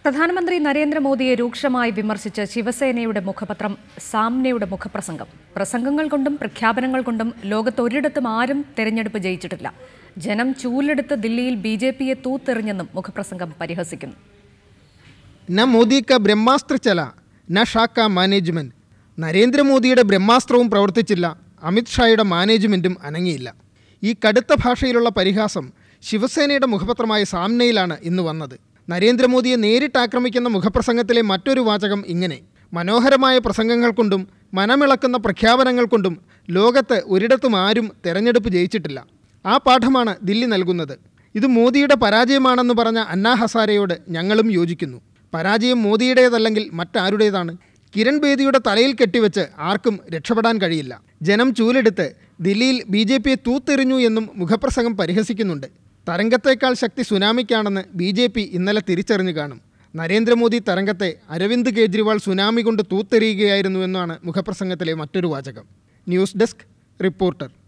പ്രധാനമന്ത്രി നരേന്ദ്രമോദിയെ രൂക്ഷമായി വിമർശിച്ച് ശിവസേനയുടെ മുഖപത്രം സാമ്നയുടെ മുഖപ്രസംഗം. പ്രസംഗങ്ങൾ കൊണ്ടും പ്രഖ്യാപനങ്ങൾ കൊണ്ടും ലോകത്തൊരിടത്തും ആരും തെരഞ്ഞെടുപ്പ് ജയിച്ചിട്ടില്ല. ജനം ചൂലെടുത്ത് ദില്ലിയിൽ ബിജെപിയെ തൂത്തെറിഞ്ഞെന്നും മുഖപ്രസംഗം പരിഹസിക്കുന്നു. ന മോദി കാ ബ്രഹ്മാസ്ത്ര ചല ന ഷാ കാ മാനേജ്മെന്റ്. നരേന്ദ്രമോദിയുടെ ബ്രഹ്മാസ്ത്രവും പ്രവർത്തിച്ചില്ല, അമിത്ഷായുടെ മാനേജ്മെന്റും അനങ്ങിയില്ല. ഈ കടുത്ത ഭാഷയിലുള്ള പരിഹാസം ശിവസേനയുടെ മുഖപത്രമായ സാമ്നയിലാണ് ഇന്ന് വന്നത്. നരേന്ദ്രമോദിയെ നേരിട്ട് ആക്രമിക്കുന്ന മുഖപ്രസംഗത്തിലെ മറ്റൊരു വാചകം ഇങ്ങനെ: മനോഹരമായ പ്രസംഗങ്ങൾ കൊണ്ടും മനമിളക്കുന്ന പ്രഖ്യാപനങ്ങൾ കൊണ്ടും ലോകത്ത് ഒരിടത്തും ആരും തെരഞ്ഞെടുപ്പ് ജയിച്ചിട്ടില്ല. ആ പാഠമാണ് ദില്ലി നൽകുന്നത്. ഇത് മോദിയുടെ പരാജയമാണെന്ന് പറഞ്ഞ അന്നാ ഹസാരെയോട് ഞങ്ങളും യോജിക്കുന്നു. പരാജയം മോദിയുടേതല്ലെങ്കിൽ മറ്റാരുടേതാണ്? കിരൺ ബേദിയുടെ തലയിൽ കെട്ടിവെച്ച് ആർക്കും രക്ഷപ്പെടാൻ കഴിയില്ല. ജനം ചൂലെടുത്ത് ദില്ലിയിൽ ബിജെപിയെ തൂത്തെറിഞ്ഞു എന്നും മുഖപ്രസംഗം പരിഹസിക്കുന്നുണ്ട്. തരംഗത്തേക്കാൾ ശക്തി സുനാമിക്കാണെന്ന് ബിജെപി ഇന്നലെ തിരിച്ചറിഞ്ഞു കാണും. നരേന്ദ്രമോദി തരംഗത്തെ അരവിന്ദ് കെജ്രിവാൾ സുനാമി കൊണ്ട് തൂത്തെറിയുകയായിരുന്നുവെന്നാണ് മുഖപ്രസംഗത്തിലെ മറ്റൊരു വാചകം. News desk, reporter.